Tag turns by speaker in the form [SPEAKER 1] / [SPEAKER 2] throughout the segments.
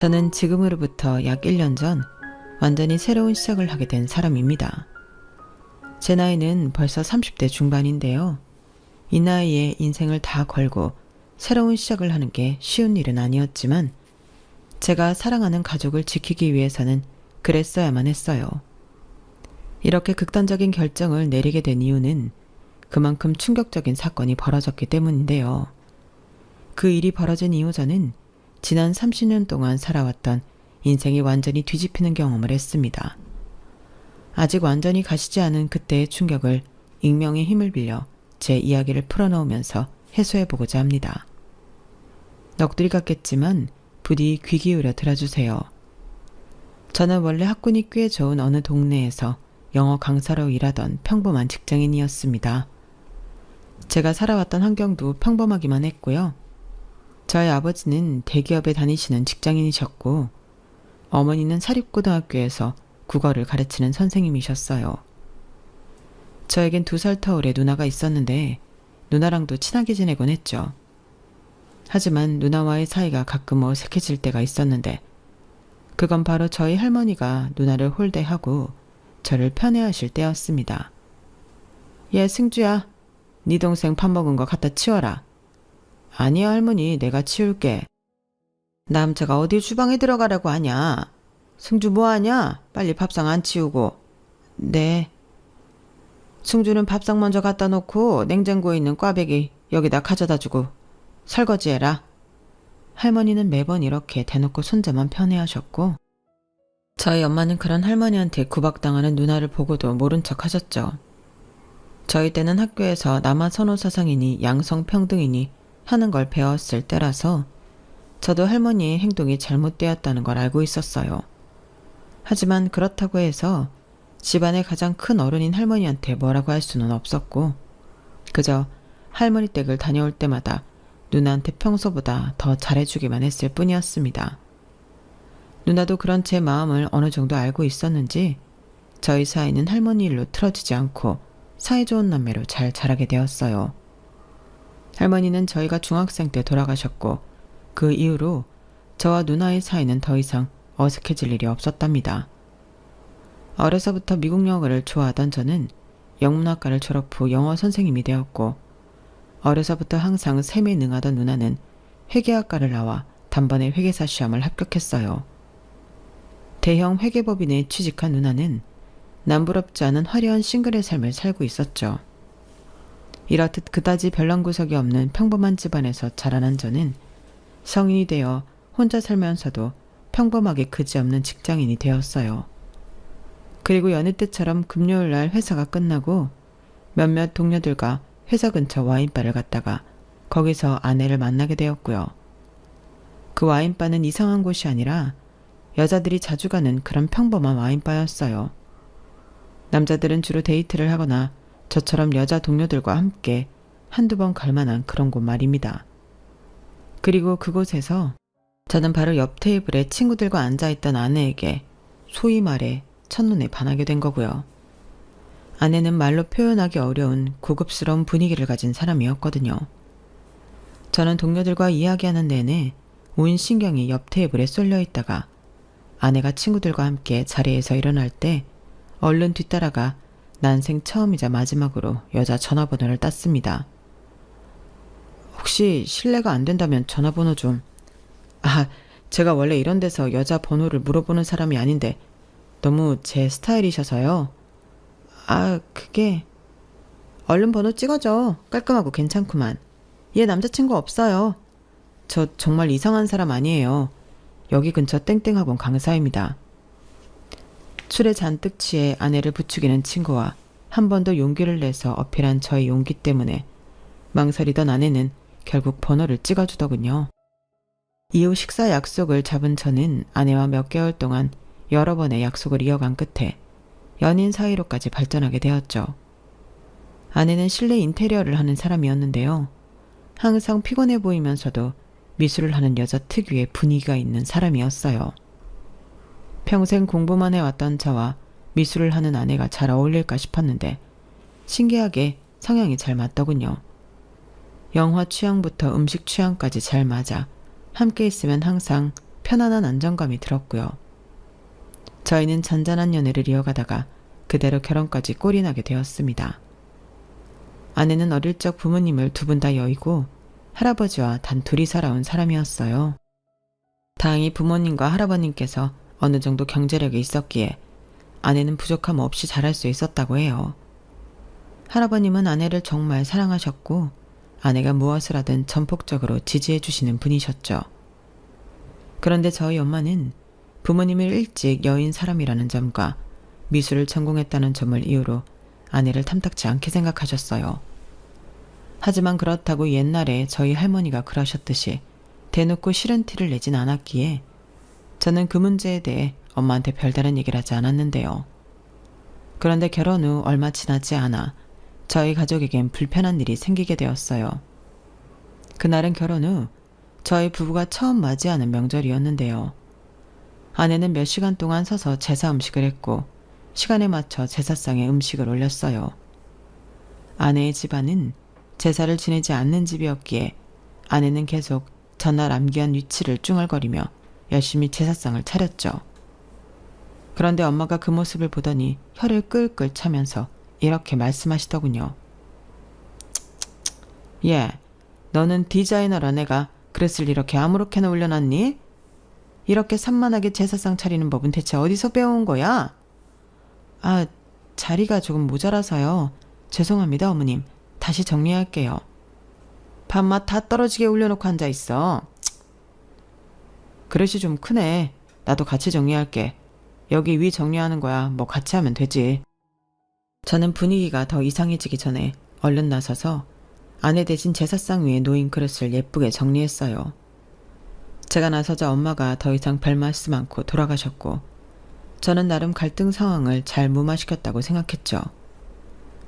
[SPEAKER 1] 저는 지금으로부터 약 1년 전 완전히 새로운 시작을 하게 된 사람입니다. 제 나이는 벌써 30대 중반인데요. 이 나이에 인생을 다 걸고 새로운 시작을 하는 게 쉬운 일은 아니었지만 제가 사랑하는 가족을 지키기 위해서는 그랬어야만 했어요. 이렇게 극단적인 결정을 내리게 된 이유는 그만큼 충격적인 사건이 벌어졌기 때문인데요. 그 일이 벌어진 이후 저는 지난 30년 동안 살아왔던 인생이 완전히 뒤집히는 경험을 했습니다. 아직 완전히 가시지 않은 그때의 충격을 익명의 힘을 빌려 제 이야기를 풀어놓으면서 해소해보고자 합니다. 넋두리 같겠지만 부디 귀 기울여 들어주세요. 저는 원래 학군이 꽤 좋은 어느 동네에서 영어 강사로 일하던 평범한 직장인이었습니다. 제가 살아왔던 환경도 평범하기만 했고요. 저희 아버지는 대기업에 다니시는 직장인이셨고 어머니는 사립고등학교에서 국어를 가르치는 선생님이셨어요. 저에겐 2살 터울의 누나가 있었는데 누나랑도 친하게 지내곤 했죠. 하지만 누나와의 사이가 가끔 어색해질 때가 있었는데 그건 바로 저희 할머니가 누나를 홀대하고 저를 편애하실 때였습니다. 얘 승주야, 네 동생 밥 먹은 거 갖다 치워라. 아니야 할머니, 내가 치울게. 남자가 어디 주방에 들어가라고 하냐. 승주 뭐하냐? 빨리 밥상 안 치우고. 네. 승주는 밥상 먼저 갖다 놓고 냉장고에 있는 꽈배기 여기다 가져다 주고 설거지해라. 할머니는 매번 이렇게 대놓고 손자만 편애하셨고 저희 엄마는 그런 할머니한테 구박당하는 누나를 보고도 모른 척 하셨죠. 저희 때는 학교에서 남아 선호 사상이니 양성평등이니 하는 걸 배웠을 때라서 저도 할머니의 행동이 잘못되었다는 걸 알고 있었어요. 하지만 그렇다고 해서 집안의 가장 큰 어른인 할머니한테 뭐라고 할 수는 없었고 그저 할머니 댁을 다녀올 때마다 누나한테 평소보다 더 잘해주기만 했을 뿐이었습니다. 누나도 그런 제 마음을 어느 정도 알고 있었는지 저희 사이는 할머니 일로 틀어지지 않고 사이좋은 남매로 잘 자라게 되었어요. 할머니는 저희가 중학생 때 돌아가셨고 그 이후로 저와 누나의 사이는 더 이상 어색해질 일이 없었답니다. 어려서부터 미국 영어를 좋아하던 저는 영문학과를 졸업 후 영어 선생님이 되었고 어려서부터 항상 셈에 능하던 누나는 회계학과를 나와 단번에 회계사 시험을 합격했어요. 대형 회계법인에 취직한 누나는 남부럽지 않은 화려한 싱글의 삶을 살고 있었죠. 이렇듯 그다지 별난 구석이 없는 평범한 집안에서 자라난 저는 성인이 되어 혼자 살면서도 평범하게 그지없는 직장인이 되었어요. 그리고 여느 때처럼 금요일날 회사가 끝나고 몇몇 동료들과 회사 근처 와인바를 갔다가 거기서 아내를 만나게 되었고요. 그 와인바는 이상한 곳이 아니라 여자들이 자주 가는 그런 평범한 와인바였어요. 남자들은 주로 데이트를 하거나 저처럼 여자 동료들과 함께 한두 번 갈 만한 그런 곳 말입니다. 그리고 그곳에서 저는 바로 옆 테이블에 친구들과 앉아있던 아내에게 소위 말해 첫눈에 반하게 된 거고요. 아내는 말로 표현하기 어려운 고급스러운 분위기를 가진 사람이었거든요. 저는 동료들과 이야기하는 내내 온 신경이 옆 테이블에 쏠려 있다가 아내가 친구들과 함께 자리에서 일어날 때 얼른 뒤따라가 난생 처음이자 마지막으로 여자 전화번호를 땄습니다. 혹시 실례가 안 된다면 전화번호 좀. 제가 원래 이런 데서 여자 번호를 물어보는 사람이 아닌데 너무 제 스타일이셔서요. 그게 얼른 번호 찍어줘. 깔끔하고 괜찮구만. 얘 남자친구 없어요. 저 정말 이상한 사람 아니에요. 여기 근처 땡땡학원 강사입니다. 술에 잔뜩 취해 아내를 부추기는 친구와 한 번 더 용기를 내서 어필한 저의 용기 때문에 망설이던 아내는 결국 번호를 찍어주더군요. 이후 식사 약속을 잡은 저는 아내와 몇 개월 동안 여러 번의 약속을 이어간 끝에 연인 사이로까지 발전하게 되었죠. 아내는 실내 인테리어를 하는 사람이었는데요. 항상 피곤해 보이면서도 미술을 하는 여자 특유의 분위기가 있는 사람이었어요. 평생 공부만 해왔던 저와 미술을 하는 아내가 잘 어울릴까 싶었는데 신기하게 성향이 잘 맞더군요. 영화 취향부터 음식 취향까지 잘 맞아 함께 있으면 항상 편안한 안정감이 들었고요. 저희는 잔잔한 연애를 이어가다가 그대로 결혼까지 꼴이 나게 되었습니다. 아내는 어릴 적 부모님을 두 분 다 여의고 할아버지와 단 둘이 살아온 사람이었어요. 다행히 부모님과 할아버님께서 어느 정도 경제력이 있었기에 아내는 부족함 없이 자랄 수 있었다고 해요. 할아버님은 아내를 정말 사랑하셨고 아내가 무엇을 하든 전폭적으로 지지해 주시는 분이셨죠. 그런데 저희 엄마는 부모님을 일찍 여인 사람이라는 점과 미술을 전공했다는 점을 이유로 아내를 탐탁지 않게 생각하셨어요. 하지만 그렇다고 옛날에 저희 할머니가 그러셨듯이 대놓고 싫은 티를 내진 않았기에 저는 그 문제에 대해 엄마한테 별다른 얘기를 하지 않았는데요. 그런데 결혼 후 얼마 지나지 않아 저희 가족에겐 불편한 일이 생기게 되었어요. 그날은 결혼 후 저희 부부가 처음 맞이하는 명절이었는데요. 아내는 몇 시간 동안 서서 제사 음식을 했고 시간에 맞춰 제사상에 음식을 올렸어요. 아내의 집안은 제사를 지내지 않는 집이었기에 아내는 계속 전날 암기한 위치를 쭝얼거리며 열심히 제사상을 차렸죠. 그런데 엄마가 그 모습을 보더니 혀를 끌끌 차면서 이렇게 말씀하시더군요. 예, 너는 디자이너라 내가 그릇을 이렇게 아무렇게나 올려놨니? 이렇게 산만하게 제사상 차리는 법은 대체 어디서 배워온 거야? 아, 자리가 조금 모자라서요. 죄송합니다, 어머님. 다시 정리할게요. 밥맛 다 떨어지게 올려놓고 앉아있어. 그릇이 좀 크네. 나도 같이 정리할게. 여기 위 정리하는 거야. 뭐 같이 하면 되지. 저는 분위기가 더 이상해지기 전에 얼른 나서서 아내 대신 제사상 위에 놓인 그릇을 예쁘게 정리했어요. 제가 나서자 엄마가 더 이상 별 말씀 않고 돌아가셨고 저는 나름 갈등 상황을 잘 무마시켰다고 생각했죠.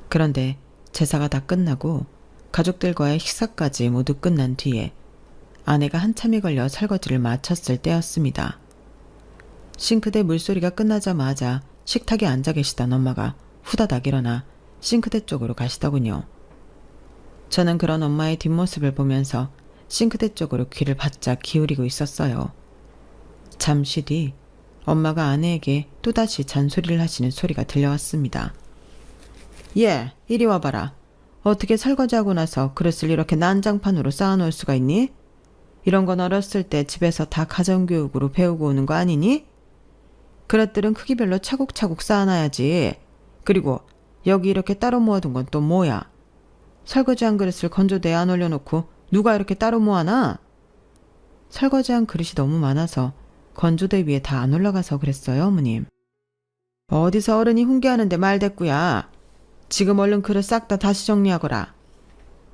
[SPEAKER 1] 그런데 제사가 다 끝나고 가족들과의 식사까지 모두 끝난 뒤에 아내가 한참이 걸려 설거지를 마쳤을 때였습니다. 싱크대 물소리가 끝나자마자 식탁에 앉아 계시던 엄마가 후다닥 일어나 싱크대 쪽으로 가시더군요. 저는 그런 엄마의 뒷모습을 보면서 싱크대 쪽으로 귀를 바짝 기울이고 있었어요. 잠시 뒤 엄마가 아내에게 또다시 잔소리를 하시는 소리가 들려왔습니다. 예, 이리 와봐라. 어떻게 설거지하고 나서 그릇을 이렇게 난장판으로 쌓아놓을 수가 있니? 이런 건 어렸을 때 집에서 다 가정교육으로 배우고 오는 거 아니니? 그릇들은 크기별로 차곡차곡 쌓아놔야지. 그리고 여기 이렇게 따로 모아둔 건 또 뭐야? 설거지한 그릇을 건조대에 안 올려놓고 누가 이렇게 따로 모아놔? 설거지한 그릇이 너무 많아서 건조대 위에 다 안 올라가서 그랬어요, 어머님. 어디서 어른이 훈계하는데 말대꾸야. 지금 얼른 그릇 싹 다 다시 정리하거라.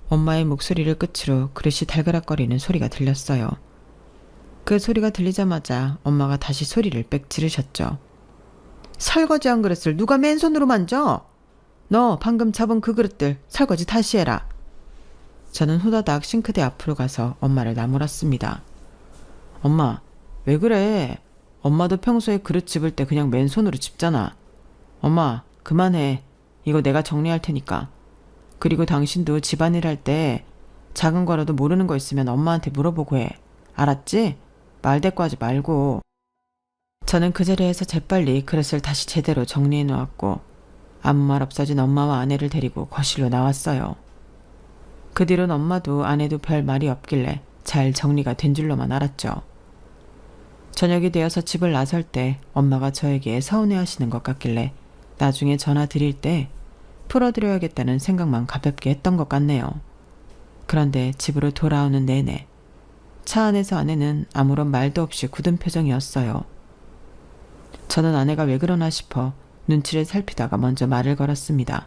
[SPEAKER 1] 엄마의 목소리를 끝으로 그릇이 달그락거리는 소리가 들렸어요. 그 소리가 들리자마자 엄마가 다시 소리를 빽 지르셨죠. 설거지한 그릇을 누가 맨손으로 만져? 너 방금 잡은 그 그릇들 설거지 다시 해라. 저는 후다닥 싱크대 앞으로 가서 엄마를 나무랐습니다. 엄마, 왜 그래? 엄마도 평소에 그릇 집을 때 그냥 맨손으로 집잖아. 엄마, 그만해. 이거 내가 정리할 테니까. 그리고 당신도 집안일 할 때 작은 거라도 모르는 거 있으면 엄마한테 물어보고 해. 알았지? 말대꾸하지 말고. 저는 그 자리에서 재빨리 그릇을 다시 제대로 정리해 놓았고 아무 말 없어진 엄마와 아내를 데리고 거실로 나왔어요. 그 뒤론 엄마도 아내도 별 말이 없길래 잘 정리가 된 줄로만 알았죠. 저녁이 되어서 집을 나설 때 엄마가 저에게 서운해하시는 것 같길래 나중에 전화 드릴 때 풀어드려야겠다는 생각만 가볍게 했던 것 같네요. 그런데 집으로 돌아오는 내내 차 안에서 아내는 아무런 말도 없이 굳은 표정이었어요. 저는 아내가 왜 그러나 싶어 눈치를 살피다가 먼저 말을 걸었습니다.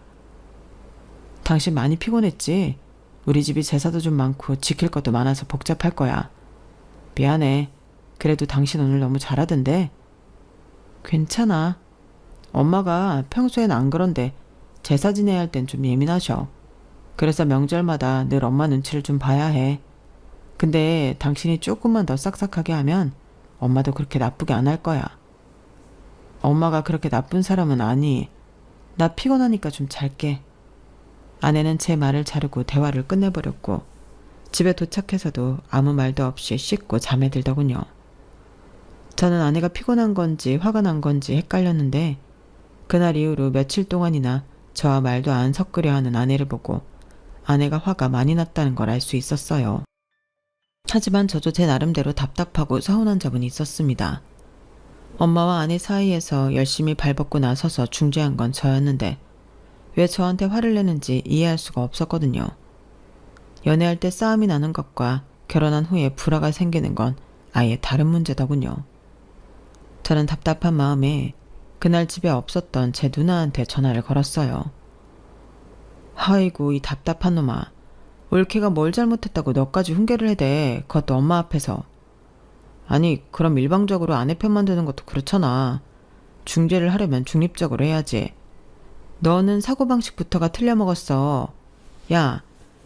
[SPEAKER 1] 당신 많이 피곤했지? 우리 집이 제사도 좀 많고 지킬 것도 많아서 복잡할 거야. 미안해. 그래도 당신 오늘 너무 잘하던데? 괜찮아. 엄마가 평소엔 안 그런데 제사 지내야 할 땐 좀 예민하셔. 그래서 명절마다 늘 엄마 눈치를 좀 봐야 해. 근데 당신이 조금만 더 싹싹하게 하면 엄마도 그렇게 나쁘게 안 할 거야. 엄마가 그렇게 나쁜 사람은 아니. 나 피곤하니까 좀 잘게. 아내는 제 말을 자르고 대화를 끝내버렸고 집에 도착해서도 아무 말도 없이 씻고 잠에 들더군요. 저는 아내가 피곤한 건지 화가 난 건지 헷갈렸는데 그날 이후로 며칠 동안이나 저와 말도 안 섞으려 하는 아내를 보고 아내가 화가 많이 났다는 걸 알 수 있었어요. 하지만 저도 제 나름대로 답답하고 서운한 점은 있었습니다. 엄마와 아내 사이에서 열심히 발벗고 나서서 중재한 건 저였는데 왜 저한테 화를 내는지 이해할 수가 없었거든요. 연애할 때 싸움이 나는 것과 결혼한 후에 불화가 생기는 건 아예 다른 문제더군요. 저는 답답한 마음에 그날 집에 없었던 제 누나한테 전화를 걸었어요. 아이고 이 답답한 놈아. 올케가 뭘 잘못했다고 너까지 훈계를 해대. 그것도 엄마 앞에서. 아니 그럼 일방적으로 아내 편만 드는 것도 그렇잖아. 중재를 하려면 중립적으로 해야지. 너는 사고방식부터가 틀려먹었어. 야,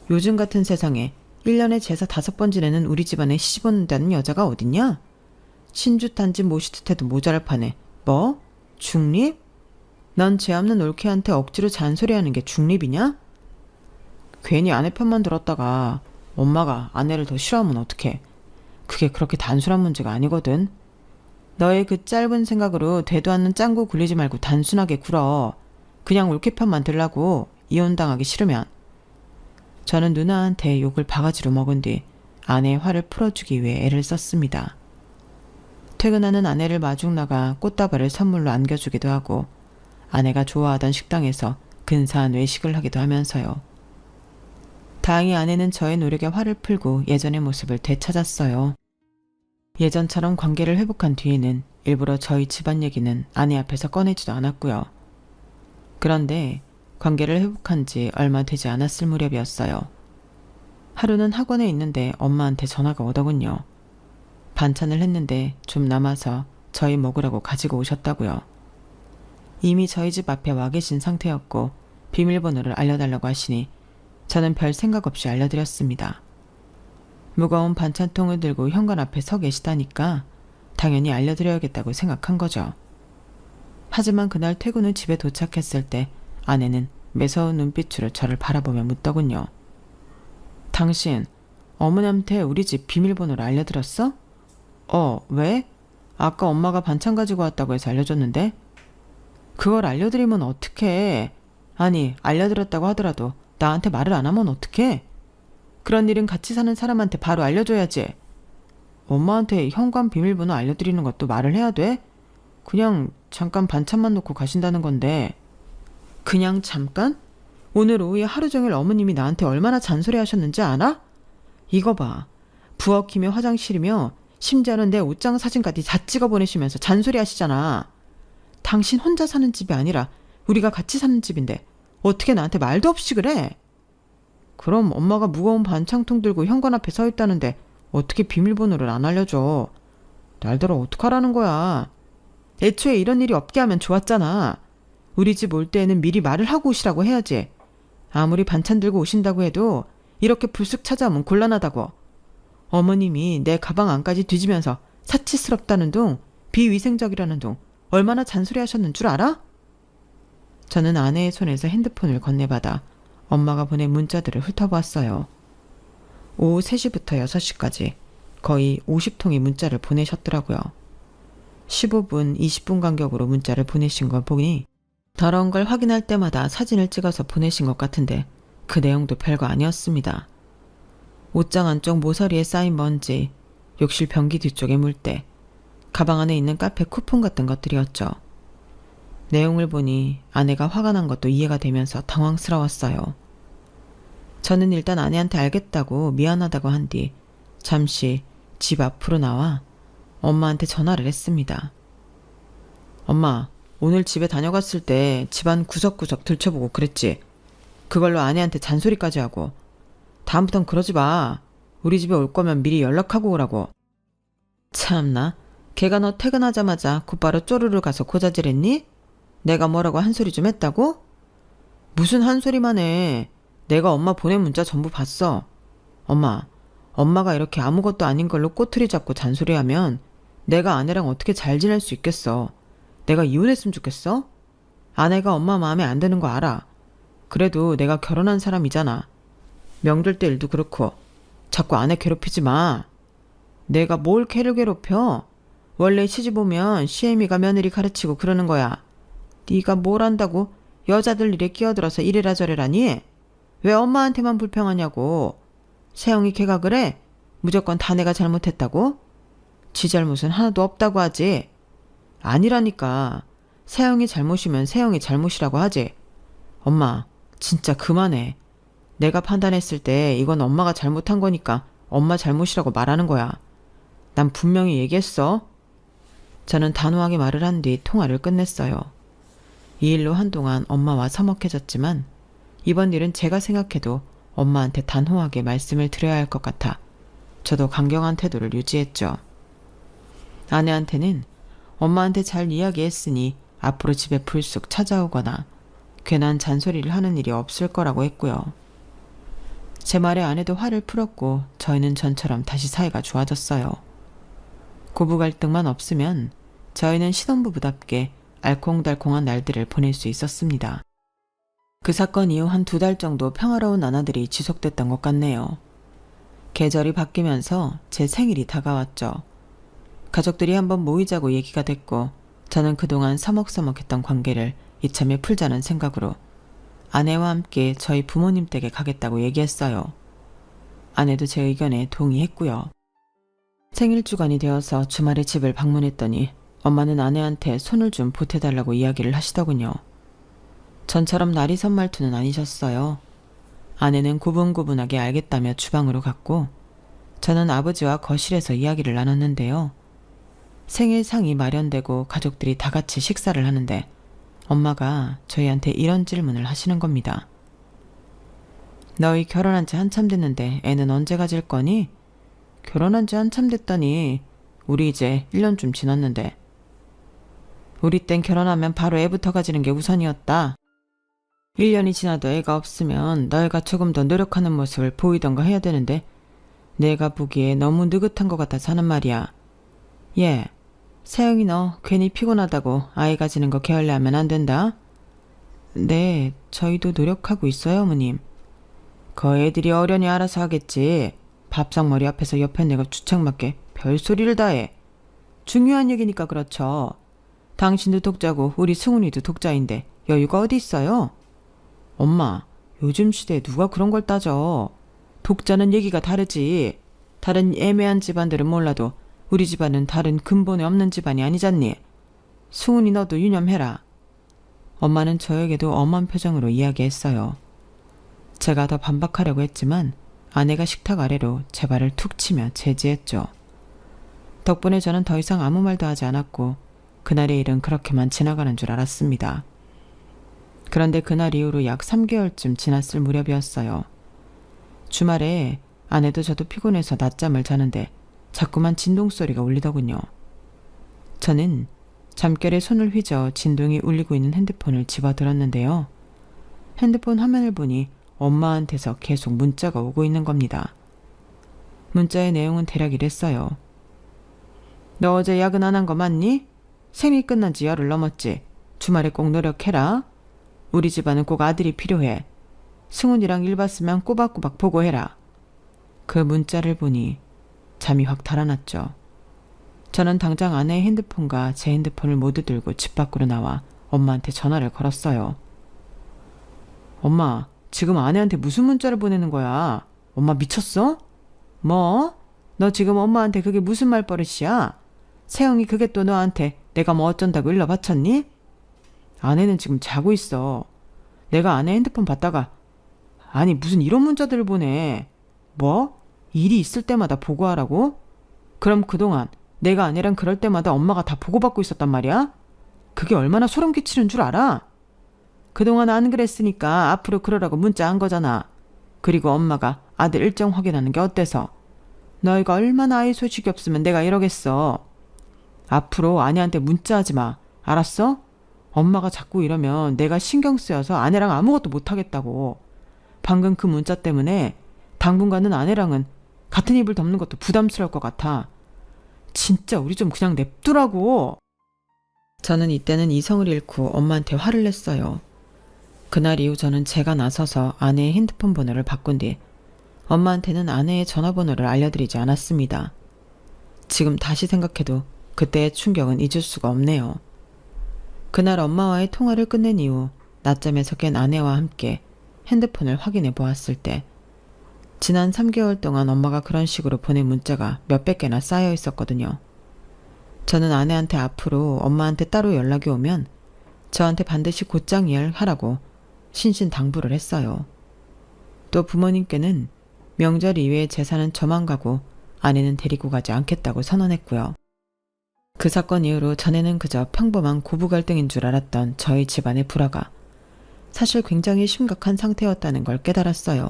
[SPEAKER 1] 요즘 같은 세상에 1년에 제사 5번 지내는 우리 집안에 시집 온다는 여자가 어딨냐? 신주탄지 모시듯해도 모자랄 판에 뭐? 중립? 넌 죄 없는 올케한테 억지로 잔소리하는 게 중립이냐? 괜히 아내 편만 들었다가 엄마가 아내를 더 싫어하면 어떡해. 그게 그렇게 단순한 문제가 아니거든. 너의 그 짧은 생각으로 되도 않는 짱구 굴리지 말고 단순하게 굴어. 그냥 올케 편만 들라고, 이혼당하기 싫으면. 저는 누나한테 욕을 바가지로 먹은 뒤 아내의 화를 풀어주기 위해 애를 썼습니다. 퇴근하는 아내를 마중 나가 꽃다발을 선물로 안겨주기도 하고 아내가 좋아하던 식당에서 근사한 외식을 하기도 하면서요. 다행히 아내는 저의 노력에 화를 풀고 예전의 모습을 되찾았어요. 예전처럼 관계를 회복한 뒤에는 일부러 저희 집안 얘기는 아내 앞에서 꺼내지도 않았고요. 그런데 관계를 회복한 지 얼마 되지 않았을 무렵이었어요. 하루는 학원에 있는데 엄마한테 전화가 오더군요. 반찬을 했는데 좀 남아서 저희 먹으라고 가지고 오셨다고요. 이미 저희 집 앞에 와 계신 상태였고 비밀번호를 알려달라고 하시니 저는 별 생각 없이 알려드렸습니다. 무거운 반찬통을 들고 현관 앞에 서 계시다니까 당연히 알려드려야겠다고 생각한 거죠. 하지만 그날 퇴근 후 집에 도착했을 때 아내는 매서운 눈빛으로 저를 바라보며 묻더군요. 당신 어머니한테 우리 집 비밀번호를 알려드렸어? 왜? 아까 엄마가 반찬 가지고 왔다고 해서 알려줬는데? 그걸 알려드리면 어떡해. 아니 알려드렸다고 하더라도 나한테 말을 안 하면 어떡해? 그런 일은 같이 사는 사람한테 바로 알려줘야지. 엄마한테 현관 비밀번호 알려드리는 것도 말을 해야 돼? 그냥 잠깐 반찬만 놓고 가신다는 건데. 그냥 잠깐? 오늘 오후에 하루 종일 어머님이 나한테 얼마나 잔소리하셨는지 알아? 이거 봐. 부엌이며 화장실이며 심지어는 내 옷장 사진까지 다 찍어 보내시면서 잔소리하시잖아. 당신 혼자 사는 집이 아니라 우리가 같이 사는 집인데 어떻게 나한테 말도 없이 그래? 그럼 엄마가 무거운 반찬통 들고 현관 앞에 서 있다는데 어떻게 비밀번호를 안 알려줘? 날더러 어떡하라는 거야? 애초에 이런 일이 없게 하면 좋았잖아. 우리 집 올 때에는 미리 말을 하고 오시라고 해야지. 아무리 반찬 들고 오신다고 해도 이렇게 불쑥 찾아오면 곤란하다고. 어머님이 내 가방 안까지 뒤지면서 사치스럽다는 둥, 비위생적이라는 둥 얼마나 잔소리하셨는 줄 알아? 저는 아내의 손에서 핸드폰을 건네받아 엄마가 보낸 문자들을 훑어보았어요. 오후 3시부터 6시까지 거의 50통의 문자를 보내셨더라고요. 15분, 20분 간격으로 문자를 보내신 걸 보니 더러운 걸 확인할 때마다 사진을 찍어서 보내신 것 같은데 그 내용도 별거 아니었습니다. 옷장 안쪽 모서리에 쌓인 먼지, 욕실 변기 뒤쪽의 물때, 가방 안에 있는 카페 쿠폰 같은 것들이었죠. 내용을 보니 아내가 화가 난 것도 이해가 되면서 당황스러웠어요. 저는 일단 아내한테 알겠다고 미안하다고 한 뒤 잠시 집 앞으로 나와 엄마한테 전화를 했습니다. 엄마, 오늘 집에 다녀갔을 때 집안 구석구석 들춰보고 그랬지. 그걸로 아내한테 잔소리까지 하고. 다음부턴 그러지 마. 우리 집에 올 거면 미리 연락하고 오라고. 참나, 걔가 너 퇴근하자마자 곧바로 쪼르르 가서 고자질했니? 내가 뭐라고 한 소리 좀 했다고? 무슨 한 소리만 해. 내가 엄마 보낸 문자 전부 봤어. 엄마가 이렇게 아무것도 아닌 걸로 꼬투리 잡고 잔소리하면 내가 아내랑 어떻게 잘 지낼 수 있겠어. 내가 이혼했으면 좋겠어? 아내가 엄마 마음에 안 드는 거 알아. 그래도 내가 결혼한 사람이잖아. 명절 때 일도 그렇고 자꾸 아내 괴롭히지 마. 내가 뭘 걔를 괴롭혀? 원래 시집 오면 시애미가 며느리 가르치고 그러는 거야. 네가 뭘 안다고 여자들 일에 끼어들어서 이래라 저래라니? 왜 엄마한테만 불평하냐고. 세영이 걔가 그래? 무조건 다 내가 잘못했다고? 지 잘못은 하나도 없다고 하지. 아니라니까. 세영이 잘못이면 세영이 잘못이라고 하지. 엄마, 진짜 그만해. 내가 판단했을 때 이건 엄마가 잘못한 거니까 엄마 잘못이라고 말하는 거야. 난 분명히 얘기했어. 저는 단호하게 말을 한 뒤 통화를 끝냈어요. 이 일로 한동안 엄마와 서먹해졌지만 이번 일은 제가 생각해도 엄마한테 단호하게 말씀을 드려야 할 것 같아 저도 강경한 태도를 유지했죠. 아내한테는 엄마한테 잘 이야기했으니 앞으로 집에 불쑥 찾아오거나 괜한 잔소리를 하는 일이 없을 거라고 했고요. 제 말에 아내도 화를 풀었고 저희는 전처럼 다시 사이가 좋아졌어요. 고부 갈등만 없으면 저희는 신혼부부답게 알콩달콩한 날들을 보낼 수 있었습니다. 그 사건 이후 한 2달 정도 평화로운 나날들이 지속됐던 것 같네요. 계절이 바뀌면서 제 생일이 다가왔죠. 가족들이 한번 모이자고 얘기가 됐고 저는 그동안 서먹서먹했던 관계를 이참에 풀자는 생각으로 아내와 함께 저희 부모님 댁에 가겠다고 얘기했어요. 아내도 제 의견에 동의했고요. 생일 주간이 되어서 주말에 집을 방문했더니 엄마는 아내한테 손을 좀 보태달라고 이야기를 하시더군요. 전처럼 날이 선 말투는 아니셨어요. 아내는 고분고분하게 알겠다며 주방으로 갔고 저는 아버지와 거실에서 이야기를 나눴는데요. 생일상이 마련되고 가족들이 다 같이 식사를 하는데 엄마가 저희한테 이런 질문을 하시는 겁니다. 너희 결혼한 지 한참 됐는데 애는 언제 가질 거니? 결혼한 지 한참 됐다니. 우리 이제 1년쯤 지났는데. 우리 땐 결혼하면 바로 애부터 가지는 게 우선이었다. 1년이 지나도 애가 없으면 너희가 조금 더 노력하는 모습을 보이던가 해야 되는데 내가 보기에 너무 느긋한 것 같아서 하는 말이야. 예, 세영이 너 괜히 피곤하다고 아이 가지는 거 게을리하면 안 된다. 네, 저희도 노력하고 있어요, 어머님. 그 애들이 어련히 알아서 하겠지. 밥상머리 앞에서 옆에 내가 주책맞게 별소리를 다 해. 중요한 얘기니까 그렇죠. 당신도 독자고 우리 승훈이도 독자인데 여유가 어디 있어요? 엄마, 요즘 시대에 누가 그런 걸 따져. 독자는 얘기가 다르지. 다른 애매한 집안들은 몰라도 우리 집안은 다른 근본에 없는 집안이 아니잖니. 승훈이 너도 유념해라. 엄마는 저에게도 엄한 표정으로 이야기했어요. 제가 더 반박하려고 했지만 아내가 식탁 아래로 제 발을 툭 치며 제지했죠. 덕분에 저는 더 이상 아무 말도 하지 않았고 그날의 일은 그렇게만 지나가는 줄 알았습니다. 그런데 그날 이후로 약 3개월쯤 지났을 무렵이었어요. 주말에 아내도 저도 피곤해서 낮잠을 자는데 자꾸만 진동소리가 울리더군요. 저는 잠결에 손을 휘저 진동이 울리고 있는 핸드폰을 집어들었는데요. 핸드폰 화면을 보니 엄마한테서 계속 문자가 오고 있는 겁니다. 문자의 내용은 대략 이랬어요. 너 어제 야근 안 한 거 맞니? 생일 끝난 지 열흘 넘었지. 주말에 꼭 노력해라. 우리 집안은 꼭 아들이 필요해. 승훈이랑 일 봤으면 꼬박꼬박 보고해라. 그 문자를 보니 잠이 확 달아났죠. 저는 당장 아내의 핸드폰과 제 핸드폰을 모두 들고 집 밖으로 나와 엄마한테 전화를 걸었어요. 엄마, 지금 아내한테 무슨 문자를 보내는 거야? 엄마 미쳤어? 뭐? 너 지금 엄마한테 그게 무슨 말버릇이야? 세영이 그게 또 너한테 내가 뭐 어쩐다고 일러 바쳤니? 아내는 지금 자고 있어. 내가 아내 핸드폰 봤다가 아니 무슨 이런 문자들을 보내. 뭐? 일이 있을 때마다 보고하라고? 그럼 그동안 내가 아내랑 그럴 때마다 엄마가 다 보고받고 있었단 말이야? 그게 얼마나 소름 끼치는 줄 알아? 그동안 안 그랬으니까 앞으로 그러라고 문자 한 거잖아. 그리고 엄마가 아들 일정 확인하는 게 어때서? 너희가 얼마나 아이 소식이 없으면 내가 이러겠어. 앞으로 아내한테 문자하지 마. 알았어? 엄마가 자꾸 이러면 내가 신경 쓰여서 아내랑 아무것도 못하겠다고. 방금 그 문자 때문에 당분간은 아내랑은 같은 이불 덮는 것도 부담스러울 것 같아. 진짜 우리 좀 그냥 냅두라고. 저는 이때는 이성을 잃고 엄마한테 화를 냈어요. 그날 이후 저는 제가 나서서 아내의 핸드폰 번호를 바꾼 뒤 엄마한테는 아내의 전화번호를 알려드리지 않았습니다. 지금 다시 생각해도 그때의 충격은 잊을 수가 없네요. 그날 엄마와의 통화를 끝낸 이후 낮잠에서 깬 아내와 함께 핸드폰을 확인해 보았을 때 지난 3개월 동안 엄마가 그런 식으로 보낸 문자가 몇백 개나 쌓여 있었거든요. 저는 아내한테 앞으로 엄마한테 따로 연락이 오면 저한테 반드시 곧장 이해하라고 신신당부를 했어요. 또 부모님께는 명절 이외의 제사는 저만 가고 아내는 데리고 가지 않겠다고 선언했고요. 그 사건 이후로 전에는 그저 평범한 고부 갈등인 줄 알았던 저희 집안의 불화가 사실 굉장히 심각한 상태였다는 걸 깨달았어요.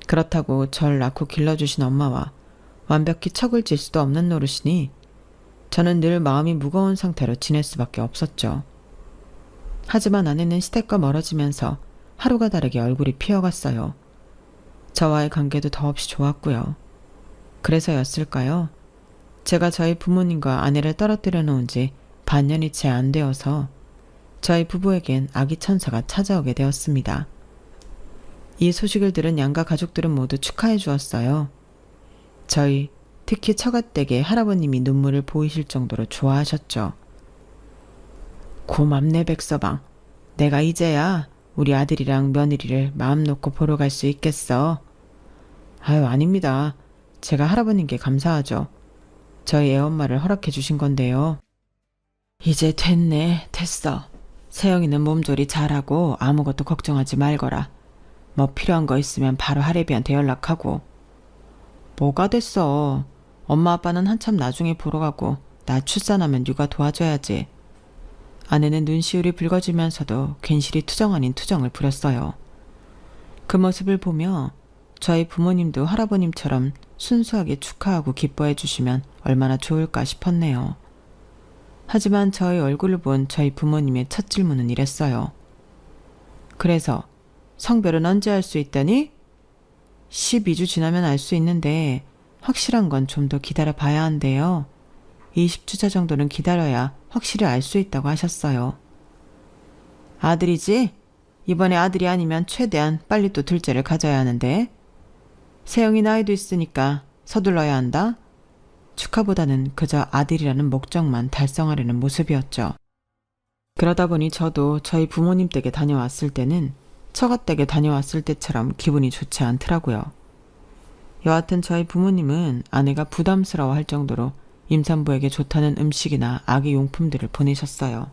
[SPEAKER 1] 그렇다고 절 낳고 길러주신 엄마와 완벽히 척을 질 수도 없는 노릇이니 저는 늘 마음이 무거운 상태로 지낼 수밖에 없었죠. 하지만 아내는 시댁과 멀어지면서 하루가 다르게 얼굴이 피어갔어요. 저와의 관계도 더없이 좋았고요. 그래서였을까요? 제가 저희 부모님과 아내를 떨어뜨려 놓은 지 반년이 채 안 되어서 저희 부부에겐 아기 천사가 찾아오게 되었습니다. 이 소식을 들은 양가 가족들은 모두 축하해 주었어요. 저희, 특히 처가댁의 할아버님이 눈물을 보이실 정도로 좋아하셨죠. 고맙네 백서방. 내가 이제야 우리 아들이랑 며느리를 마음 놓고 보러 갈 수 있겠어. 아유, 아닙니다. 제가 할아버님께 감사하죠. 저희 애엄마를 허락해 주신 건데요. 이제 됐어. 세영이는 몸조리 잘하고 아무것도 걱정하지 말거라. 뭐 필요한 거 있으면 바로 할애비한테 연락하고. 뭐가 됐어. 엄마 아빠는 한참 나중에 보러 가고 나 출산하면 육아 도와줘야지. 아내는 눈시울이 붉어지면서도 괜시리 투정 아닌 투정을 부렸어요. 그 모습을 보며 저희 부모님도 할아버님처럼 순수하게 축하하고 기뻐해 주시면 얼마나 좋을까 싶었네요. 하지만 저희 얼굴을 본 저희 부모님의 첫 질문은 이랬어요. 그래서 성별은 언제 알 수 있다니? 12주 지나면 알 수 있는데 확실한 건 좀 더 기다려 봐야 한대요. 20주차 정도는 기다려야 확실히 알 수 있다고 하셨어요. 아들이지? 이번에 아들이 아니면 최대한 빨리 또 둘째를 가져야 하는데. 세영이 나이도 있으니까 서둘러야 한다. 축하보다는 그저 아들이라는 목적만 달성하려는 모습이었죠. 그러다 보니 저도 저희 부모님 댁에 다녀왔을 때는 처가댁에 다녀왔을 때처럼 기분이 좋지 않더라고요. 여하튼 저희 부모님은 아내가 부담스러워할 정도로 임산부에게 좋다는 음식이나 아기 용품들을 보내셨어요.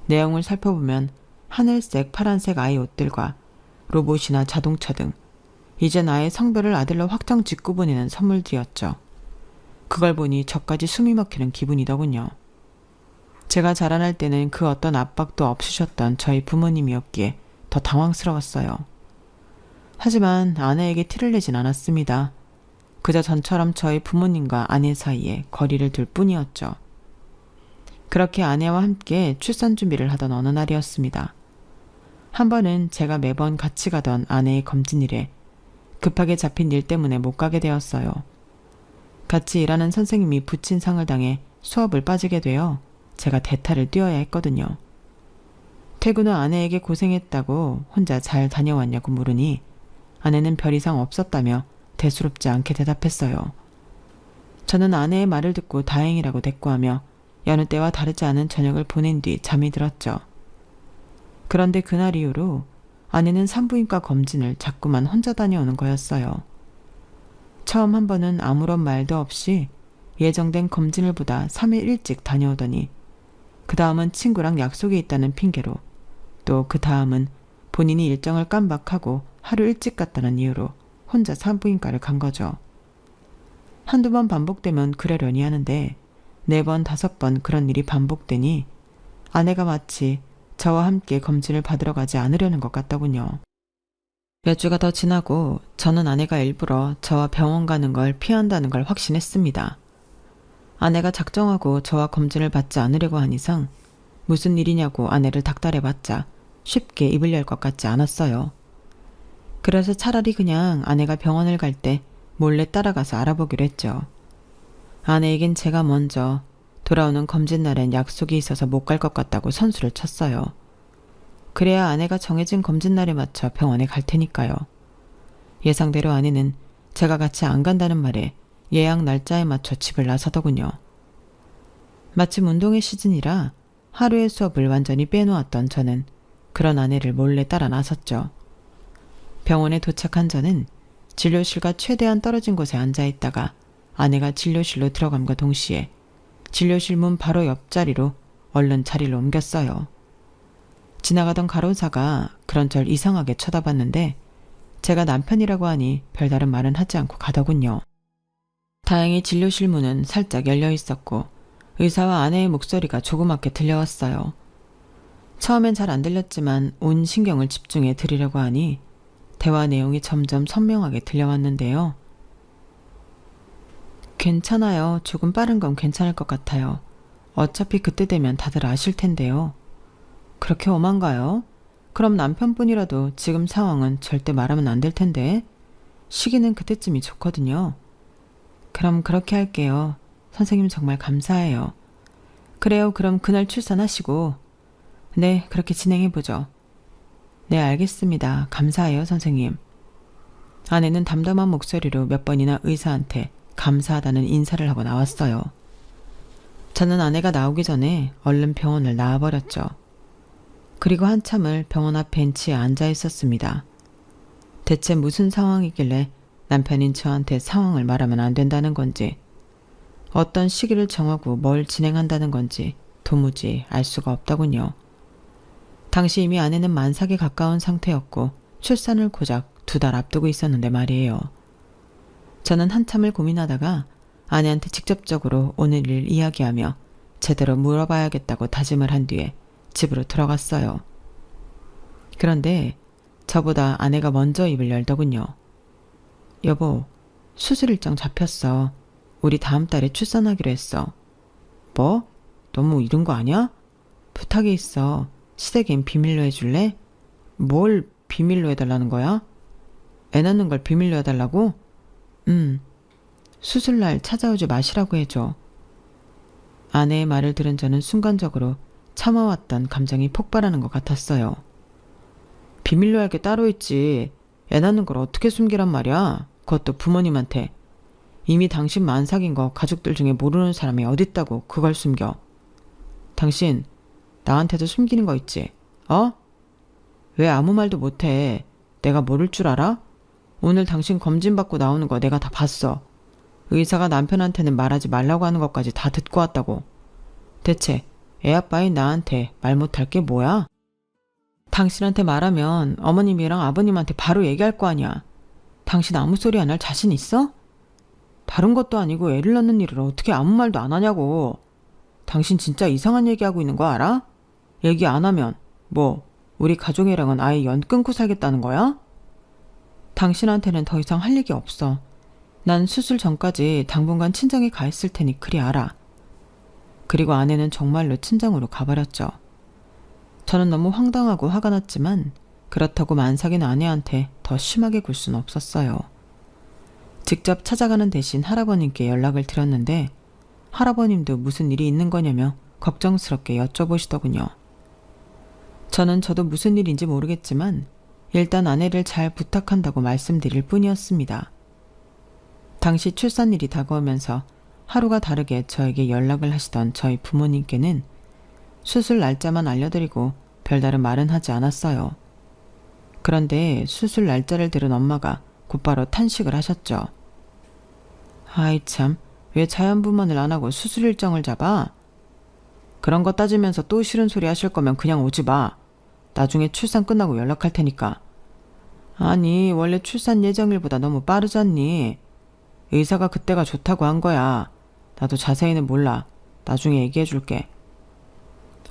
[SPEAKER 1] 내용을 살펴보면 하늘색, 파란색 아이 옷들과 로봇이나 자동차 등 이제 나의 성별을 아들로 확정 짓고 보내는 선물들이었죠. 그걸 보니 저까지 숨이 막히는 기분이더군요. 제가 자라날 때는 그 어떤 압박도 없으셨던 저희 부모님이었기에 더 당황스러웠어요. 하지만 아내에게 티를 내진 않았습니다. 그저 전처럼 저희 부모님과 아내 사이에 거리를 둘 뿐이었죠. 그렇게 아내와 함께 출산 준비를 하던 어느 날이었습니다. 한 번은 제가 매번 같이 가던 아내의 검진일에 급하게 잡힌 일 때문에 못 가게 되었어요. 같이 일하는 선생님이 부친 상을 당해 수업을 빠지게 되어 제가 대타를 뛰어야 했거든요. 퇴근 후 아내에게 고생했다고 혼자 잘 다녀왔냐고 물으니 아내는 별 이상 없었다며 대수롭지 않게 대답했어요. 저는 아내의 말을 듣고 다행이라고 대꾸하며 여느 때와 다르지 않은 저녁을 보낸 뒤 잠이 들었죠. 그런데 그날 이후로 아내는 산부인과 검진을 자꾸만 혼자 다녀오는 거였어요. 처음 한 번은 아무런 말도 없이 예정된 검진을 보다 3일 일찍 다녀오더니 그 다음은 친구랑 약속이 있다는 핑계로 또 그 다음은 본인이 일정을 깜박하고 하루 일찍 갔다는 이유로 혼자 산부인과를 간 거죠. 한두 번 반복되면 그러려니 하는데 4번, 5번 그런 일이 반복되니 아내가 마치 저와 함께 검진을 받으러 가지 않으려는 것 같더군요. 몇 주가 더 지나고 저는 아내가 일부러 저와 병원 가는 걸 피한다는 걸 확신했습니다. 아내가 작정하고 저와 검진을 받지 않으려고 한 이상 무슨 일이냐고 아내를 닥달해봤자 쉽게 입을 열 것 같지 않았어요. 그래서 차라리 그냥 아내가 병원을 갈 때 몰래 따라가서 알아보기로 했죠. 아내에겐 제가 먼저 돌아오는 검진 날엔 약속이 있어서 못 갈 것 같다고 선수를 쳤어요. 그래야 아내가 정해진 검진 날에 맞춰 병원에 갈 테니까요. 예상대로 아내는 제가 같이 안 간다는 말에 예약 날짜에 맞춰 집을 나서더군요. 마침 운동의 시즌이라 하루의 수업을 완전히 빼놓았던 저는 그런 아내를 몰래 따라 나섰죠. 병원에 도착한 저는 진료실과 최대한 떨어진 곳에 앉아 있다가 아내가 진료실로 들어감과 동시에 진료실 문 바로 옆자리로 얼른 자리를 옮겼어요. 지나가던 간호사가 그런 절 이상하게 쳐다봤는데 제가 남편이라고 하니 별다른 말은 하지 않고 가더군요. 다행히 진료실 문은 살짝 열려 있었고 의사와 아내의 목소리가 조그맣게 들려왔어요. 처음엔 잘 안 들렸지만 온 신경을 집중해 들으려고 하니 대화 내용이 점점 선명하게 들려왔는데요. 괜찮아요. 조금 빠른 건 괜찮을 것 같아요. 어차피 그때 되면 다들 아실 텐데요. 그렇게 엄한가요? 그럼 남편분이라도 지금 상황은 절대 말하면 안 될 텐데. 시기는 그때쯤이 좋거든요. 그럼 그렇게 할게요. 선생님 정말 감사해요. 그래요. 그럼 그날 출산하시고. 네, 그렇게 진행해보죠. 네, 알겠습니다. 감사해요, 선생님. 아내는 담담한 목소리로 몇 번이나 의사한테 감사하다는 인사를 하고 나왔어요. 저는 아내가 나오기 전에 얼른 병원을 나와버렸죠. 그리고 한참을 병원 앞 벤치에 앉아 있었습니다. 대체 무슨 상황이길래 남편인 저한테 상황을 말하면 안 된다는 건지, 어떤 시기를 정하고 뭘 진행한다는 건지 도무지 알 수가 없더군요. 당시 이미 아내는 만삭에 가까운 상태였고 출산을 고작 2달 앞두고 있었는데 말이에요. 저는 한참을 고민하다가 아내한테 직접적으로 오늘 일 이야기하며 제대로 물어봐야겠다고 다짐을 한 뒤에 집으로 들어갔어요. 그런데 저보다 아내가 먼저 입을 열더군요. 여보, 수술 일정 잡혔어. 우리 다음 달에 출산하기로 했어. 뭐? 너무 이른 거 아니야? 부탁이 있어. 시댁엔 비밀로 해줄래? 뭘 비밀로 해달라는 거야? 애 낳는 걸 비밀로 해달라고? 수술날 찾아오지 마시라고 해줘. 아내의 말을 들은 저는 순간적으로 참아왔던 감정이 폭발하는 것 같았어요. 비밀로 할 게 따로 있지. 애 낳는 걸 어떻게 숨기란 말이야? 그것도 부모님한테. 이미 당신 만삭인 거 가족들 중에 모르는 사람이 어딨다고 그걸 숨겨. 당신 나한테도 숨기는 거 있지? 어? 왜 아무 말도 못해? 내가 모를 줄 알아? 오늘 당신 검진받고 나오는 거 내가 다 봤어. 의사가 남편한테는 말하지 말라고 하는 것까지 다 듣고 왔다고. 대체 애아빠인 나한테 말 못할 게 뭐야? 당신한테 말하면 어머님이랑 아버님한테 바로 얘기할 거 아니야. 당신 아무 소리 안 할 자신 있어? 다른 것도 아니고 애를 낳는 일을 어떻게 아무 말도 안 하냐고. 당신 진짜 이상한 얘기하고 있는 거 알아? 얘기 안 하면 뭐 우리 가족이랑은 아예 연 끊고 살겠다는 거야? 당신한테는 더 이상 할 얘기 없어. 난 수술 전까지 당분간 친정에 가 있을 테니 그리 알아. 그리고 아내는 정말로 친정으로 가버렸죠. 저는 너무 황당하고 화가 났지만 그렇다고 만삭인 아내한테 더 심하게 굴 수는 없었어요. 직접 찾아가는 대신 할아버님께 연락을 드렸는데 할아버님도 무슨 일이 있는 거냐며 걱정스럽게 여쭤보시더군요. 저도 무슨 일인지 모르겠지만 일단 아내를 잘 부탁한다고 말씀드릴 뿐이었습니다. 당시 출산일이 다가오면서 하루가 다르게 저에게 연락을 하시던 저희 부모님께는 수술 날짜만 알려드리고 별다른 말은 하지 않았어요. 그런데 수술 날짜를 들은 엄마가 곧바로 탄식을 하셨죠. 아이 참, 왜 자연분만을 안 하고 수술 일정을 잡아? 그런 거 따지면서 또 싫은 소리 하실 거면 그냥 오지 마. 나중에 출산 끝나고 연락할 테니까. 아니, 원래 출산 예정일보다 너무 빠르잖니. 의사가 그때가 좋다고 한 거야. 나도 자세히는 몰라. 나중에 얘기해 줄게.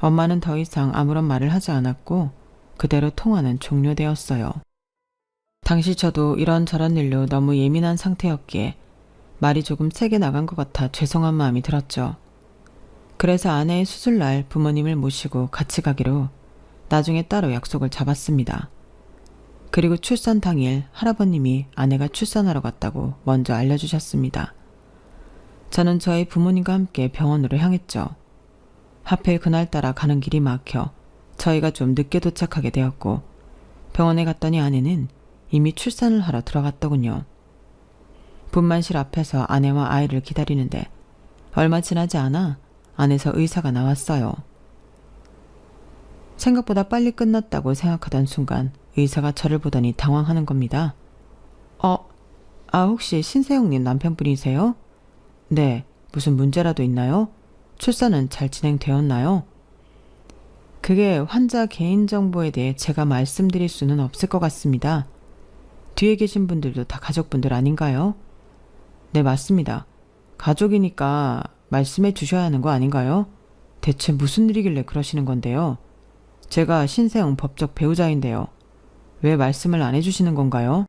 [SPEAKER 1] 엄마는 더 이상 아무런 말을 하지 않았고 그대로 통화는 종료되었어요. 당시 저도 이런저런 일로 너무 예민한 상태였기에 말이 조금 세게 나간 것 같아 죄송한 마음이 들었죠. 그래서 아내의 수술날 부모님을 모시고 같이 가기로 나중에 따로 약속을 잡았습니다. 그리고 출산 당일 할아버님이 아내가 출산하러 갔다고 먼저 알려주셨습니다. 저는 저희 부모님과 함께 병원으로 향했죠. 하필 그날따라 가는 길이 막혀 저희가 좀 늦게 도착하게 되었고 병원에 갔더니 아내는 이미 출산을 하러 들어갔더군요. 분만실 앞에서 아내와 아이를 기다리는데 얼마 지나지 않아 안에서 의사가 나왔어요. 생각보다 빨리 끝났다고 생각하던 순간 의사가 저를 보더니 당황하는 겁니다. 혹시 신세영님 남편분이세요? 네, 무슨 문제라도 있나요? 출산은 잘 진행되었나요? 그게 환자 개인정보에 대해 제가 말씀드릴 수는 없을 것 같습니다. 뒤에 계신 분들도 다 가족분들 아닌가요? 네, 맞습니다. 가족이니까 말씀해 주셔야 하는 거 아닌가요? 대체 무슨 일이길래 그러시는 건데요? 제가 신세영 법적 배우자인데요. 왜 말씀을 안 해주시는 건가요?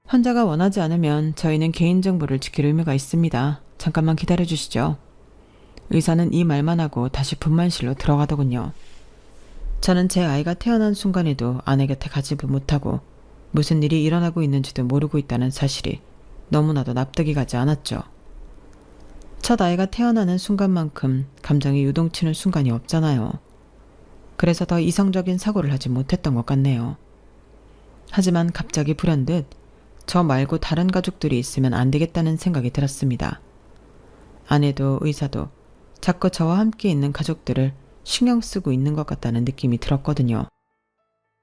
[SPEAKER 1] 환자가 원하지 않으면 저희는 개인정보를 지킬 의무가 있습니다. 잠깐만 기다려 주시죠. 의사는 이 말만 하고 다시 분만실로 들어가더군요. 저는 제 아이가 태어난 순간에도 아내 곁에 가지도 못하고 무슨 일이 일어나고 있는지도 모르고 있다는 사실이 너무나도 납득이 가지 않았죠. 첫 아이가 태어나는 순간만큼 감정이 유동치는 순간이 없잖아요. 그래서 더 이성적인 사고를 하지 못했던 것 같네요. 하지만 갑자기 불현듯 저 말고 다른 가족들이 있으면 안 되겠다는 생각이 들었습니다. 아내도 의사도 자꾸 저와 함께 있는 가족들을 신경 쓰고 있는 것 같다는 느낌이 들었거든요.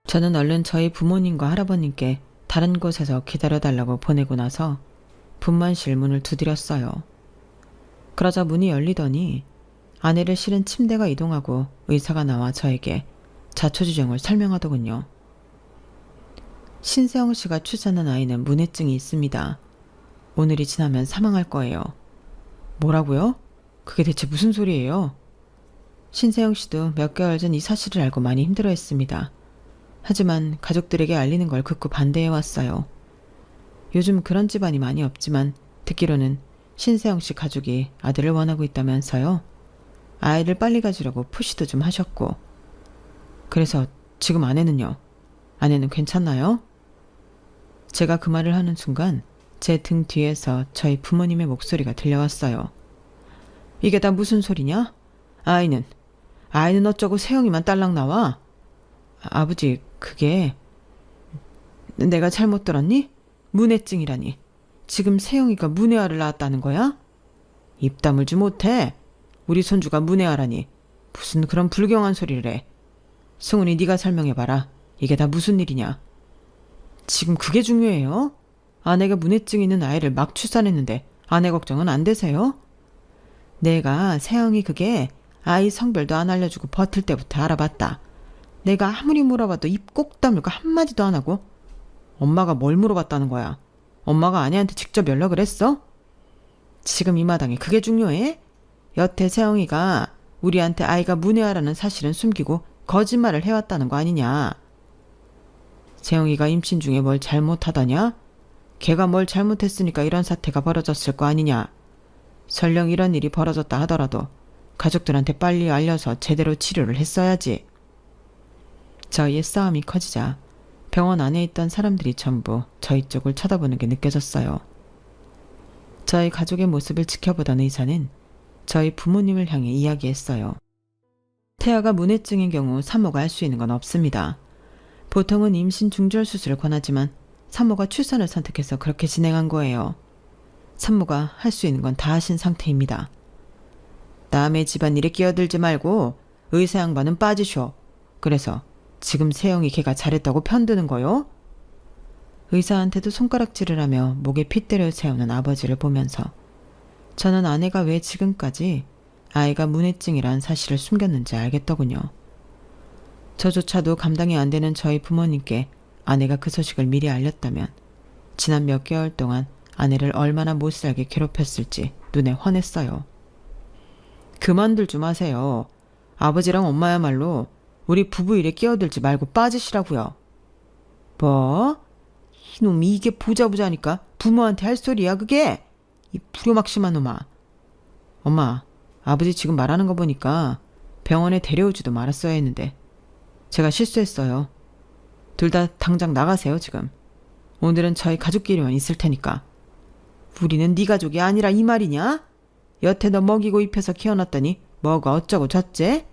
[SPEAKER 1] 저는 얼른 저희 부모님과 할아버님께 다른 곳에서 기다려달라고 보내고 나서 분만실 문을 두드렸어요. 그러자 문이 열리더니 아내를 실은 침대가 이동하고 의사가 나와 저에게 자초지종을 설명하더군요. 신세영 씨가 출산한 아이는 문해증이 있습니다. 오늘이 지나면 사망할 거예요. 뭐라고요? 그게 대체 무슨 소리예요? 신세영 씨도 몇 개월 전 이 사실을 알고 많이 힘들어했습니다. 하지만 가족들에게 알리는 걸 극구 반대해왔어요. 요즘 그런 집안이 많이 없지만 듣기로는 신세영 씨 가족이 아들을 원하고 있다면서요. 아이를 빨리 가지려고 푸시도 좀 하셨고. 그래서 지금 아내는요? 아내는 괜찮나요? 제가 그 말을 하는 순간 제 등 뒤에서 저희 부모님의 목소리가 들려왔어요. 이게 다 무슨 소리냐? 아이는 어쩌고 세영이만 딸랑 나와? 아버지, 그게 내가 잘못 들었니? 문해증이라니. 지금 세영이가 문해아를 낳았다는 거야? 입 다물지 못해. 우리 손주가 문해아라니. 무슨 그런 불경한 소리를 해. 승훈이 네가 설명해봐라. 이게 다 무슨 일이냐? 지금 그게 중요해요? 아내가 문해증 있는 아이를 막 출산했는데 아내 걱정은 안 되세요? 내가 세영이 그게 아이 성별도 안 알려주고 버틸 때부터 알아봤다. 내가 아무리 물어봐도 입 꼭 다물고 한마디도 안 하고. 엄마가 뭘 물어봤다는 거야? 엄마가 아내한테 직접 연락을 했어? 지금 이 마당에 그게 중요해? 여태 세영이가 우리한테 아이가 문해아라는 사실은 숨기고 거짓말을 해왔다는 거 아니냐? 세영이가 임신 중에 뭘 잘못하더냐? 걔가 뭘 잘못했으니까 이런 사태가 벌어졌을 거 아니냐? 설령 이런 일이 벌어졌다 하더라도 가족들한테 빨리 알려서 제대로 치료를 했어야지. 저희의 싸움이 커지자 병원 안에 있던 사람들이 전부 저희 쪽을 쳐다보는 게 느껴졌어요. 저희 가족의 모습을 지켜보던 의사는 저희 부모님을 향해 이야기했어요. 태아가 문해증인 경우 산모가 할 수 있는 건 없습니다. 보통은 임신 중절 수술을 권하지만 산모가 출산을 선택해서 그렇게 진행한 거예요. 산모가 할 수 있는 건 다 하신 상태입니다. 남의 집안일에 끼어들지 말고 의사 양반은 빠지쇼. 그래서 지금 세영이 걔가 잘했다고 편드는 거요? 의사한테도 손가락질을 하며 목에 핏대를 세우는 아버지를 보면서 저는 아내가 왜 지금까지 아이가 문해증이란 사실을 숨겼는지 알겠더군요. 저조차도 감당이 안 되는 저희 부모님께 아내가 그 소식을 미리 알렸다면 지난 몇 개월 동안 아내를 얼마나 못살게 괴롭혔을지 눈에 훤했어요. 그만들 좀 하세요. 아버지랑 엄마야말로 우리 부부 일에 끼어들지 말고 빠지시라고요. 뭐? 이놈이 이게 보자보자니까 부모한테 할 소리야 그게? 이 불효막심한 놈아. 엄마, 아버지 지금 말하는 거 보니까 병원에 데려오지도 말았어야 했는데 제가 실수했어요. 둘 다 당장 나가세요 지금. 오늘은 저희 가족끼리만 있을 테니까. 우리는 네 가족이 아니라 이 말이냐? 여태 너 먹이고 입혀서 키워놨더니 뭐가 어쩌고 저째?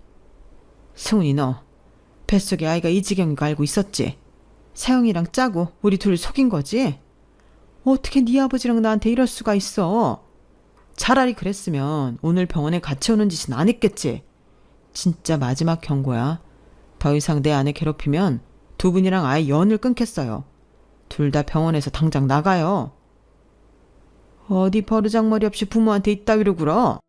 [SPEAKER 1] 승훈이 너 뱃속에 아이가 이 지경인 거 알고 있었지? 세영이랑 짜고 우리 둘 속인 거지? 어떻게 네 아버지랑 나한테 이럴 수가 있어? 차라리 그랬으면 오늘 병원에 같이 오는 짓은 안 했겠지. 진짜 마지막 경고야. 더 이상 내 아내 괴롭히면 두 분이랑 아예 연을 끊겠어요. 둘 다 병원에서 당장 나가요. 어디 버르장머리 없이 부모한테 이따위로 굴어?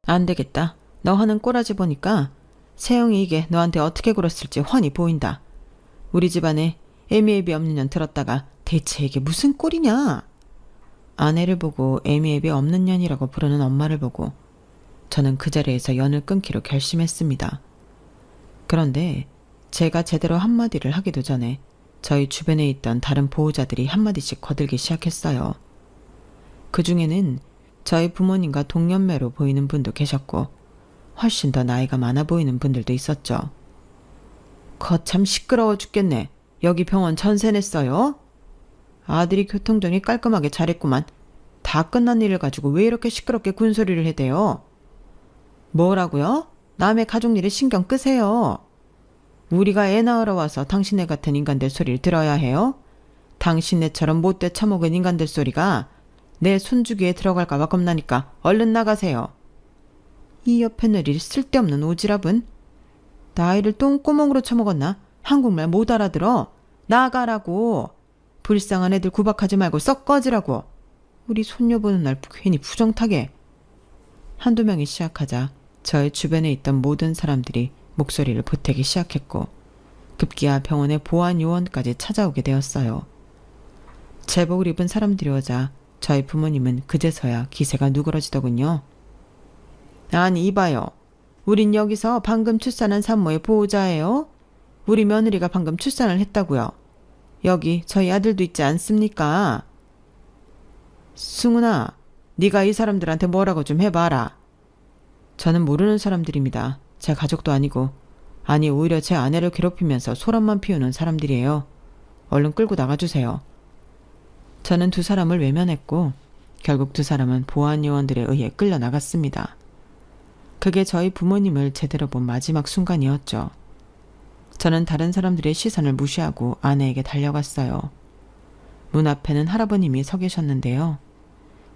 [SPEAKER 1] 안 되겠다. 너 하는 꼬라지 보니까 세영이 이게 너한테 어떻게 굴었을지 훤히 보인다. 우리 집안에 애미애비 없는 년 들었다가 대체 이게 무슨 꼴이냐? 아내를 보고 애미애비 없는 년이라고 부르는 엄마를 보고 저는 그 자리에서 연을 끊기로 결심했습니다. 그런데 제가 제대로 한마디를 하기도 전에 저희 주변에 있던 다른 보호자들이 한마디씩 거들기 시작했어요. 그 중에는 저희 부모님과 동년매로 보이는 분도 계셨고 훨씬 더 나이가 많아 보이는 분들도 있었죠. 거참 시끄러워 죽겠네. 여기 병원 전세 냈어요? 아들이 교통정리 깔끔하게 잘했구만. 다 끝난 일을 가지고 왜 이렇게 시끄럽게 군소리를 해대요? 뭐라고요? 남의 가족 일에 신경 끄세요. 우리가 애 낳으러 와서 당신네 같은 인간들 소리를 들어야 해요? 당신네처럼 못돼 처먹은 인간들 소리가 내 손주기에 들어갈까봐 겁나니까 얼른 나가세요. 이 옆에 내릴 쓸데없는 오지랖은? 나이를 똥구멍으로 처먹었나? 한국말 못 알아들어? 나가라고. 불쌍한 애들 구박하지 말고 썩 꺼지라고. 우리 손녀 보는 날 괜히 부정타게. 한두 명이 시작하자 저의 주변에 있던 모든 사람들이 목소리를 보태기 시작했고 급기야 병원의 보안 요원까지 찾아오게 되었어요. 제복을 입은 사람들이 오자 저희 부모님은 그제서야 기세가 누그러지더군요. 아니 이봐요. 우린 여기서 방금 출산한 산모의 보호자예요. 우리 며느리가 방금 출산을 했다고요. 여기 저희 아들도 있지 않습니까? 승훈아, 네가 이 사람들한테 뭐라고 좀 해봐라. 저는 모르는 사람들입니다. 제 가족도 아니고 아니 오히려 제 아내를 괴롭히면서 소란만 피우는 사람들이에요. 얼른 끌고 나가주세요. 저는 두 사람을 외면했고 결국 두 사람은 보안 요원들에 의해 끌려 나갔습니다. 그게 저희 부모님을 제대로 본 마지막 순간이었죠. 저는 다른 사람들의 시선을 무시하고 아내에게 달려갔어요. 문 앞에는 할아버님이 서 계셨는데요.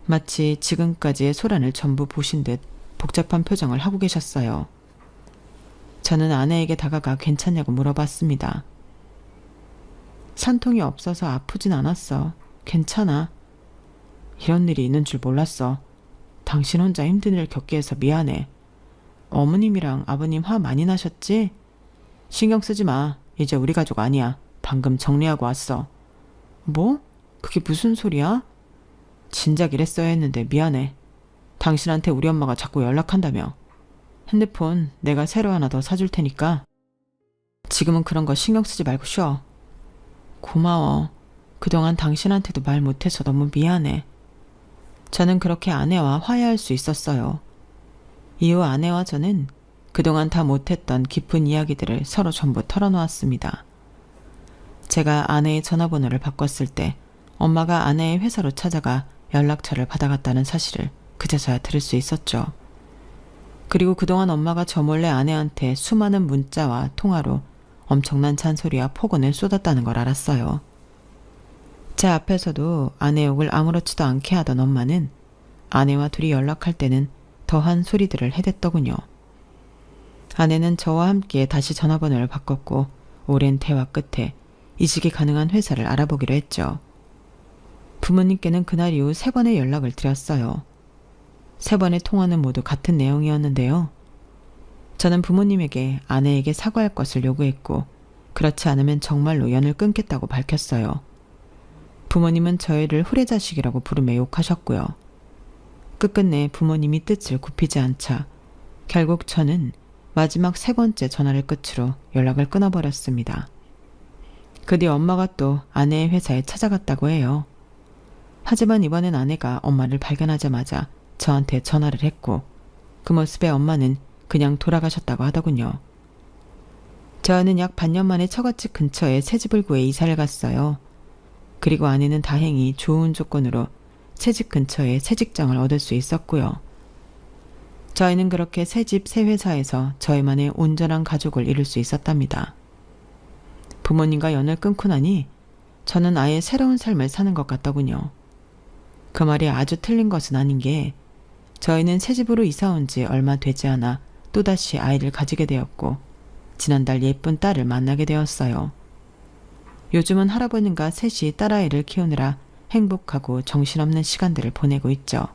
[SPEAKER 1] 마치 지금까지의 소란을 전부 보신 듯 복잡한 표정을 하고 계셨어요. 저는 아내에게 다가가 괜찮냐고 물어봤습니다. 산통이 없어서 아프진 않았어. 괜찮아. 이런 일이 있는 줄 몰랐어. 당신 혼자 힘든 일 겪게 해서 미안해. 어머님이랑 아버님 화 많이 나셨지? 신경 쓰지 마. 이제 우리 가족 아니야. 방금 정리하고 왔어. 뭐? 그게 무슨 소리야? 진작 이랬어야 했는데 미안해. 당신한테 우리 엄마가 자꾸 연락한다며. 핸드폰 내가 새로 하나 더 사줄 테니까 지금은 그런 거 신경 쓰지 말고 쉬어. 고마워. 그동안 당신한테도 말 못해서 너무 미안해. 저는 그렇게 아내와 화해할 수 있었어요. 이후 아내와 저는 그동안 다 못했던 깊은 이야기들을 서로 전부 털어놓았습니다. 제가 아내의 전화번호를 바꿨을 때 엄마가 아내의 회사로 찾아가 연락처를 받아갔다는 사실을 그제서야 들을 수 있었죠. 그리고 그동안 엄마가 저 몰래 아내한테 수많은 문자와 통화로 엄청난 잔소리와 폭언을 쏟았다는 걸 알았어요. 제 앞에서도 아내 욕을 아무렇지도 않게 하던 엄마는 아내와 둘이 연락할 때는 더한 소리들을 해댔더군요. 아내는 저와 함께 다시 전화번호를 바꿨고 오랜 대화 끝에 이직이 가능한 회사를 알아보기로 했죠. 부모님께는 그날 이후 3번의 연락을 드렸어요. 3번의 통화는 모두 같은 내용이었는데요. 저는 부모님에게 아내에게 사과할 것을 요구했고 그렇지 않으면 정말로 연을 끊겠다고 밝혔어요. 부모님은 저희를 후레자식이라고 부르며 욕하셨고요. 끝끝내 부모님이 뜻을 굽히지 않자 결국 저는 마지막 3번째 전화를 끝으로 연락을 끊어버렸습니다. 그 뒤 엄마가 또 아내의 회사에 찾아갔다고 해요. 하지만 이번엔 아내가 엄마를 발견하자마자 저한테 전화를 했고 그 모습에 엄마는 그냥 돌아가셨다고 하더군요. 저는 약 반년 만에 처갓집 근처에 새집을 구해 이사를 갔어요. 그리고 아내는 다행히 좋은 조건으로 새집 근처에 새 직장을 얻을 수 있었고요. 저희는 그렇게 새집 새 회사에서 저희만의 온전한 가족을 이룰 수 있었답니다. 부모님과 연을 끊고 나니 저는 아예 새로운 삶을 사는 것 같더군요. 그 말이 아주 틀린 것은 아닌 게 저희는 새집으로 이사 온 지 얼마 되지 않아 또다시 아이를 가지게 되었고 지난달 예쁜 딸을 만나게 되었어요. 요즘은 할아버님과 셋이 딸아이를 키우느라 행복하고 정신없는 시간들을 보내고 있죠.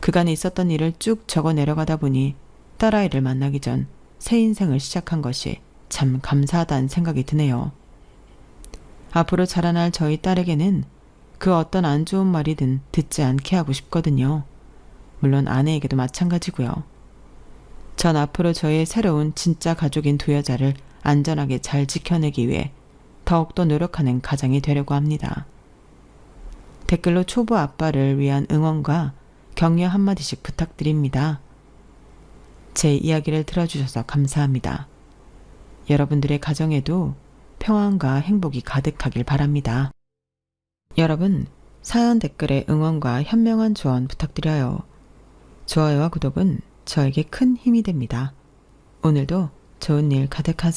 [SPEAKER 1] 그간에 있었던 일을 쭉 적어 내려가다 보니 딸아이를 만나기 전 새 인생을 시작한 것이 참 감사하다는 생각이 드네요. 앞으로 자라날 저희 딸에게는 그 어떤 안 좋은 말이든 듣지 않게 하고 싶거든요. 물론 아내에게도 마찬가지고요. 전 앞으로 저의 새로운 진짜 가족인 두 여자를 안전하게 잘 지켜내기 위해 더욱더 노력하는 가장이 되려고 합니다. 댓글로 초보 아빠를 위한 응원과 격려 한마디씩 부탁드립니다. 제 이야기를 들어주셔서 감사합니다. 여러분들의 가정에도 평안과 행복이 가득하길 바랍니다. 여러분, 사연 댓글에 응원과 현명한 조언 부탁드려요. 좋아요와 구독은 저에게 큰 힘이 됩니다. 오늘도 좋은 일 가득하세요.